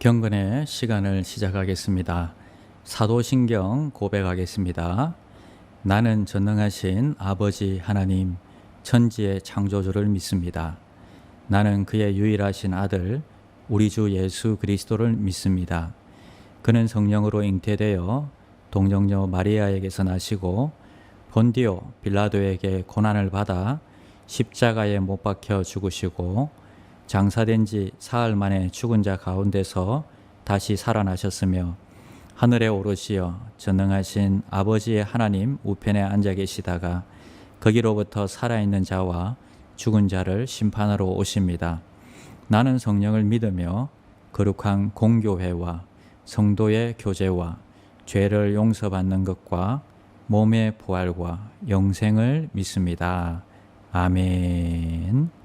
경건의 시간을 시작하겠습니다. 사도신경 고백하겠습니다. 나는 전능하신 아버지 하나님, 천지의 창조주를 믿습니다. 나는 그의 유일하신 아들, 우리 주 예수 그리스도를 믿습니다. 그는 성령으로 잉태되어 동정녀 마리아에게서 나시고 본디오 빌라도에게 고난을 받아 십자가에 못 박혀 죽으시고 장사된 지 사흘 만에 죽은 자 가운데서 다시 살아나셨으며 하늘에 오르시어 전능하신 아버지의 하나님 우편에 앉아 계시다가 거기로부터 살아있는 자와 죽은 자를 심판하러 오십니다. 나는 성령을 믿으며 거룩한 공교회와 성도의 교제와 죄를 용서받는 것과 몸의 부활과 영생을 믿습니다. 아멘.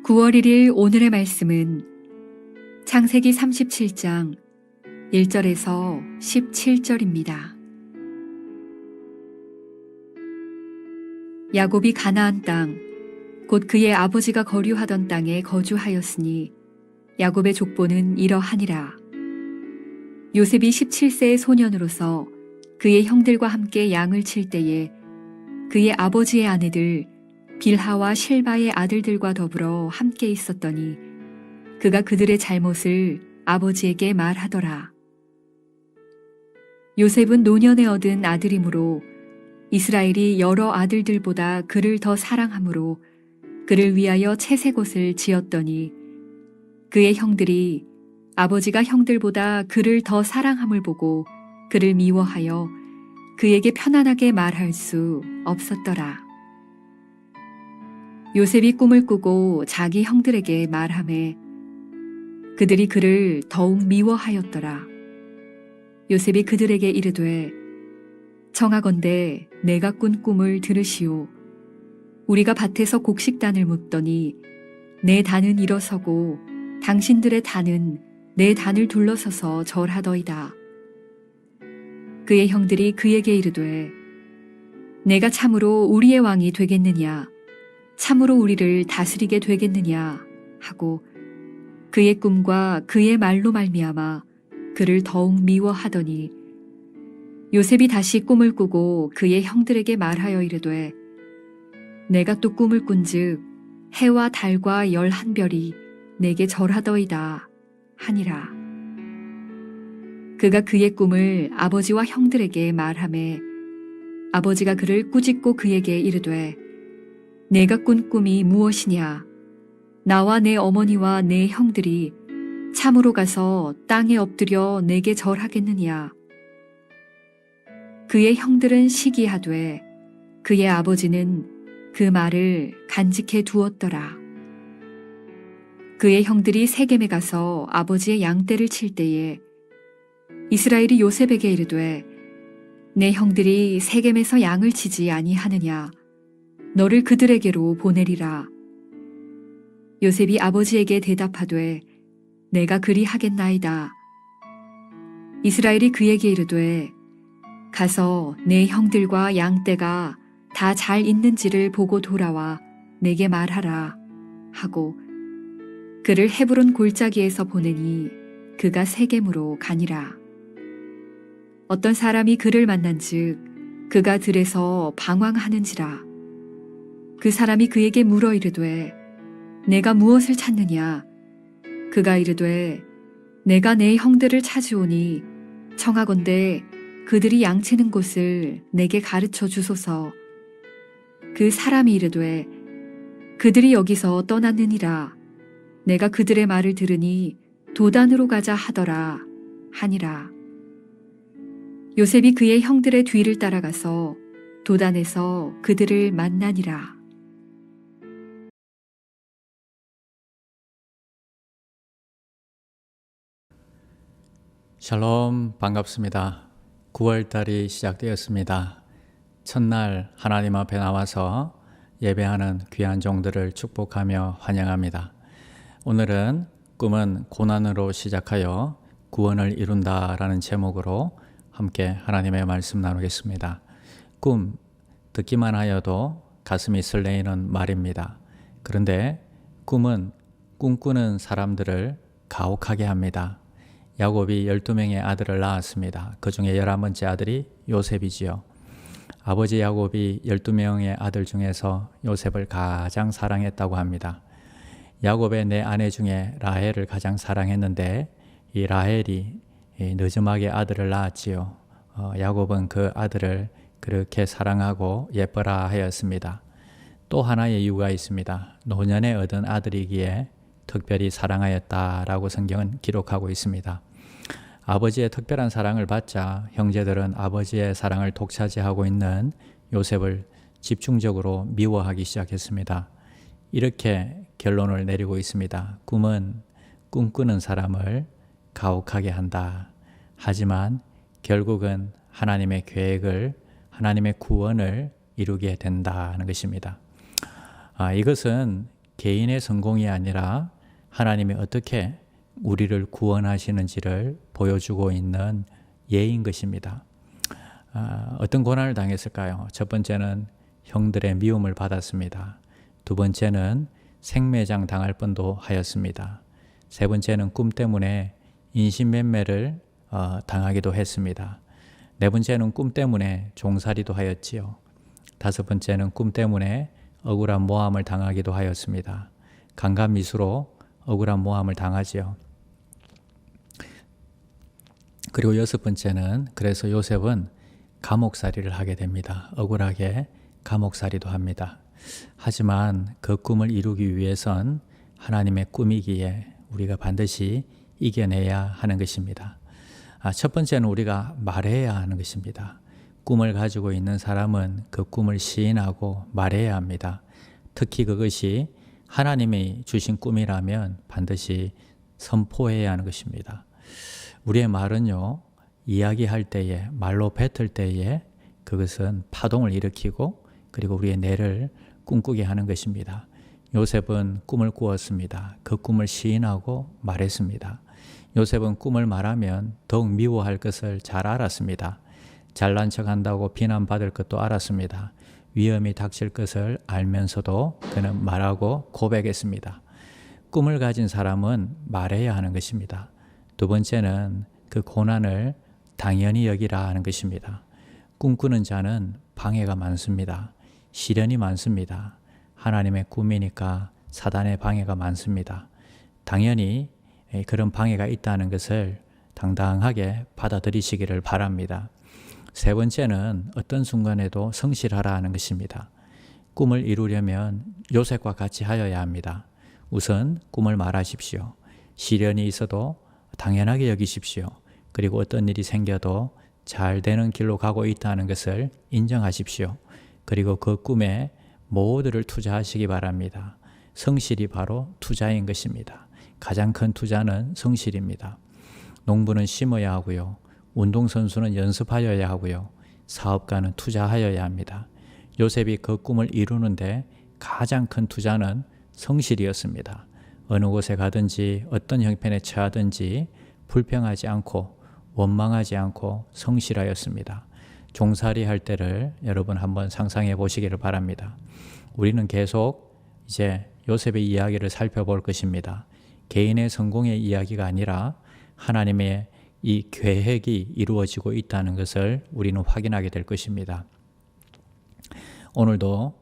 (9월 1일) 오늘의 말씀은 창세기 37장 1절에서 17절입니다. 야곱이 가나안 땅, 곧 그의 아버지가 거류하던 땅에 거주하였으니 야곱의 족보는 이러하니라. 요셉이 17세의 소년으로서 그의 형들과 함께 양을 칠 때에 그의 아버지의 아내들 빌하와 실바의 아들들과 더불어 함께 있었더니 그가 그들의 잘못을 아버지에게 말하더라. 요셉은 노년에 얻은 아들이므로 이스라엘이 여러 아들들보다 그를 더 사랑하므로 그를 위하여 채색옷을 지었더니 그의 형들이 아버지가 형들보다 그를 더 사랑함을 보고 그를 미워하여 그에게 편안하게 말할 수 없었더라. 요셉이 꿈을 꾸고 자기 형들에게 말하매 그들이 그를 더욱 미워하였더라. 요셉이 그들에게 이르되 청하건대 내가 꾼 꿈을 들으시오. 우리가 밭에서 곡식단을 묶더니 내 단은 일어서고 당신들의 단은 내 단을 둘러서서 절하더이다. 그의 형들이 그에게 이르되 내가 참으로 우리의 왕이 되겠느냐, 참으로 우리를 다스리게 되겠느냐 하고 그의 꿈과 그의 말로 말미암아 그를 더욱 미워하더니 요셉이 다시 꿈을 꾸고 그의 형들에게 말하여 이르되 내가 또 꿈을 꾼즉 해와 달과 11별이 내게 절하더이다 하니라. 그가 그의 꿈을 아버지와 형들에게 말하매 아버지가 그를 꾸짖고 그에게 이르되 내가 꾼 꿈이 무엇이냐? 나와 내 어머니와 내 형들이 참으로 가서 땅에 엎드려 내게 절하겠느냐? 그의 형들은 시기하되 그의 아버지는 그 말을 간직해 두었더라. 그의 형들이 세겜에 가서 아버지의 양떼를 칠 때에 이스라엘이 요셉에게 이르되 내 형들이 세겜에서 양을 치지 아니하느냐? 너를 그들에게로 보내리라. 요셉이 아버지에게 대답하되 내가 그리 하겠나이다. 이스라엘이 그에게 이르되 가서 내 형들과 양떼가 다 잘 있는지를 보고 돌아와 내게 말하라 하고 그를 헤브론 골짜기에서 보내니 그가 세겜으로 가니라. 어떤 사람이 그를 만난즉 그가 들에서 방황하는지라. 그 사람이 그에게 물어 이르되 내가 무엇을 찾느냐? 그가 이르되 내가 내 형들을 찾으오니 청하건대 그들이 양치는 곳을 내게 가르쳐 주소서. 그 사람이 이르되 그들이 여기서 떠났느니라. 내가 그들의 말을 들으니 도단으로 가자 하더라 하니라. 요셉이 그의 형들의 뒤를 따라가서 도단에서 그들을 만나니라. 샬롬, 반갑습니다. 9월달이 시작되었습니다. 첫날 하나님 앞에 나와서 예배하는 귀한 종들을 축복하며 환영합니다. 오늘은 꿈은 고난으로 시작하여 구원을 이룬다라는 제목으로 함께 하나님의 말씀 나누겠습니다. 꿈, 듣기만 하여도 가슴이 설레이는 말입니다. 그런데 꿈은 꿈꾸는 사람들을 가혹하게 합니다. 야곱이 12명의 아들을 낳았습니다. 그 중에 11번째 아들이 요셉이지요. 아버지 야곱이 12명의 아들 중에서 요셉을 가장 사랑했다고 합니다. 야곱의 네 아내 중에 라헬을 가장 사랑했는데 이 라헬이 늦음하게 아들을 낳았지요. 야곱은 그 아들을 그렇게 사랑하고 예뻐라 하였습니다. 또 하나의 이유가 있습니다. 노년에 얻은 아들이기에 특별히 사랑하였다라고 성경은 기록하고 있습니다. 아버지의 특별한 사랑을 받자 형제들은 아버지의 사랑을 독차지하고 있는 요셉을 집중적으로 미워하기 시작했습니다. 이렇게 결론을 내리고 있습니다. 꿈은 꿈꾸는 사람을 가혹하게 한다. 하지만 결국은 하나님의 계획을, 하나님의 구원을 이루게 된다는 것입니다. 이것은 개인의 성공이 아니라 하나님이 어떻게 우리를 구원하시는지를 보여주고 있는 예인 것입니다. 어떤 고난을 당했을까요? 첫 번째는 형들의 미움을 받았습니다. 두 번째는 생매장 당할 뻔도 하였습니다. 세 번째는 꿈 때문에 인신매매를 당하기도 했습니다. 네 번째는 꿈 때문에 종살이도 하였지요. 다섯 번째는 꿈 때문에 억울한 모함을 당하기도 하였습니다. 강간미수로 억울한 모함을 당하지요. 그리고 여섯 번째는 그래서 요셉은 감옥살이를 하게 됩니다. 억울하게 감옥살이도 합니다. 하지만 그 꿈을 이루기 위해선 하나님의 꿈이기에 우리가 반드시 이겨내야 하는 것입니다. 첫 번째는 우리가 말해야 하는 것입니다. 꿈을 가지고 있는 사람은 그 꿈을 시인하고 말해야 합니다. 특히 그것이 하나님이 주신 꿈이라면 반드시 선포해야 하는 것입니다. 우리의 말은요, 이야기할 때에, 말로 뱉을 때에 그것은 파동을 일으키고 그리고 우리의 뇌를 꿈꾸게 하는 것입니다. 요셉은 꿈을 꾸었습니다. 그 꿈을 시인하고 말했습니다. 요셉은 꿈을 말하면 더욱 미워할 것을 잘 알았습니다. 잘난 척한다고 비난받을 것도 알았습니다. 위험이 닥칠 것을 알면서도 그는 말하고 고백했습니다. 꿈을 가진 사람은 말해야 하는 것입니다. 두 번째는 그 고난을 당연히 여기라 하는 것입니다. 꿈꾸는 자는 방해가 많습니다. 시련이 많습니다. 하나님의 꿈이니까 사단의 방해가 많습니다. 당연히 그런 방해가 있다는 것을 당당하게 받아들이시기를 바랍니다. 세 번째는 어떤 순간에도 성실하라 하는 것입니다. 꿈을 이루려면 요셉과 같이 하여야 합니다. 우선 꿈을 말하십시오. 시련이 있어도 당연하게 여기십시오. 그리고 어떤 일이 생겨도 잘 되는 길로 가고 있다는 것을 인정하십시오. 그리고 그 꿈에 모두를 투자하시기 바랍니다. 성실이 바로 투자인 것입니다. 가장 큰 투자는 성실입니다. 농부는 심어야 하고요. 운동선수는 연습하여야 하고요. 사업가는 투자하여야 합니다. 요셉이 그 꿈을 이루는데 가장 큰 투자는 성실이었습니다. 어느 곳에 가든지 어떤 형편에 처하든지 불평하지 않고 원망하지 않고 성실하였습니다. 종살이 할 때를 여러분 한번 상상해 보시기를 바랍니다. 우리는 계속 이제 요셉의 이야기를 살펴볼 것입니다. 개인의 성공의 이야기가 아니라 하나님의 이 계획이 이루어지고 있다는 것을 우리는 확인하게 될 것입니다. 오늘도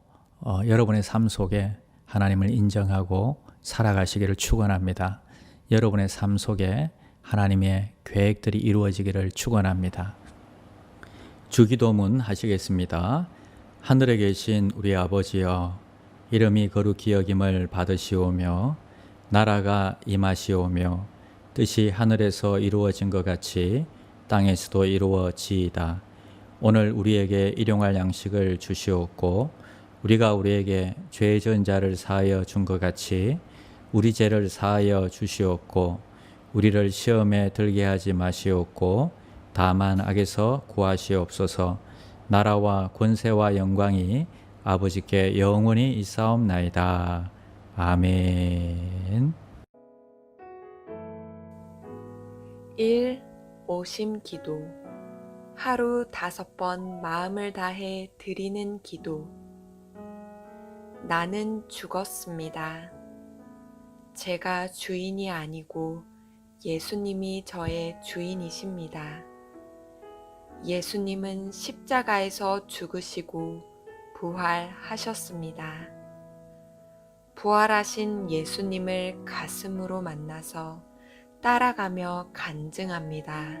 여러분의 삶 속에 하나님을 인정하고 살아가시기를 축원합니다. 여러분의 삶 속에 하나님의 계획들이 이루어지기를 축원합니다. 주기도문 하시겠습니다. 하늘에 계신 우리 아버지여, 이름이 거룩히 여김을 받으시오며 나라가 임하시오며 뜻이 하늘에서 이루어진 것 같이 땅에서도 이루어지이다. 오늘 우리에게 일용할 양식을 주시옵고 우리가 우리에게 죄 지은 자를 사하여 준 것 같이 우리 죄를 사하여 주시옵고 우리를 시험에 들게 하지 마시옵고 다만 악에서 구하시옵소서. 나라와 권세와 영광이 아버지께 영원히 있사옵나이다. 아멘. 1. 오심 기도. 하루 5번 마음을 다해 드리는 기도. 나는 죽었습니다. 제가 주인이 아니고 예수님이 저의 주인이십니다. 예수님은 십자가에서 죽으시고 부활하셨습니다. 부활하신 예수님을 가슴으로 만나서 따라가며 간증합니다.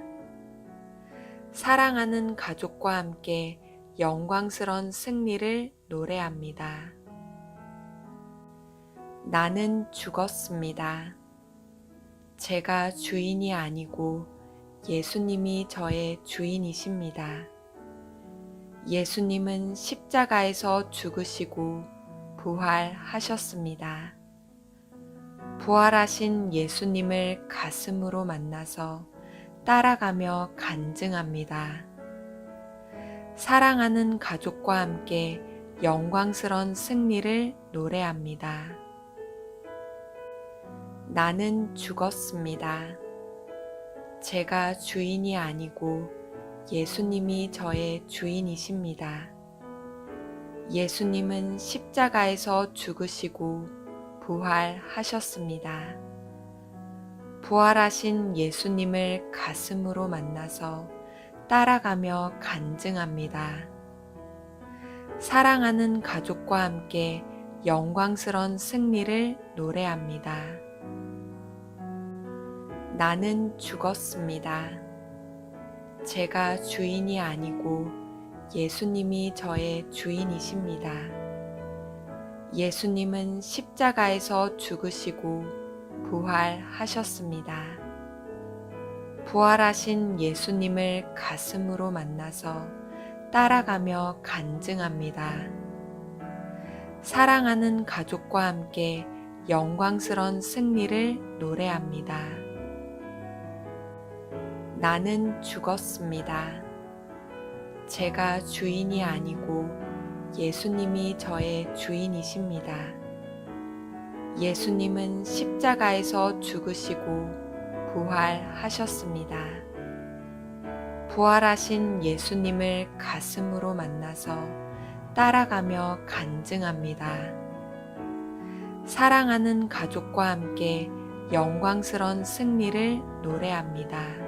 사랑하는 가족과 함께 영광스러운 승리를 노래합니다. 나는 죽었습니다. 제가 주인이 아니고 예수님이 저의 주인이십니다. 예수님은 십자가에서 죽으시고 부활하셨습니다. 부활하신 예수님을 가슴으로 만나서 따라가며 간증합니다. 사랑하는 가족과 함께 영광스러운 승리를 노래합니다. 나는 죽었습니다. 제가 주인이 아니고 예수님이 저의 주인이십니다. 예수님은 십자가에서 죽으시고 부활하셨습니다. 부활하신 예수님을 가슴으로 만나서 따라가며 간증합니다. 사랑하는 가족과 함께 영광스러운 승리를 노래합니다. 나는 죽었습니다. 제가 주인이 아니고 예수님이 저의 주인이십니다. 예수님은 십자가에서 죽으시고 부활하셨습니다. 부활하신 예수님을 가슴으로 만나서 따라가며 간증합니다. 사랑하는 가족과 함께 영광스런 승리를 노래합니다. 나는 죽었습니다. 제가 주인이 아니고 예수님이 저의 주인이십니다. 예수님은 십자가에서 죽으시고 부활하셨습니다. 부활하신 예수님을 가슴으로 만나서 따라가며 간증합니다. 사랑하는 가족과 함께 영광스런 승리를 노래합니다.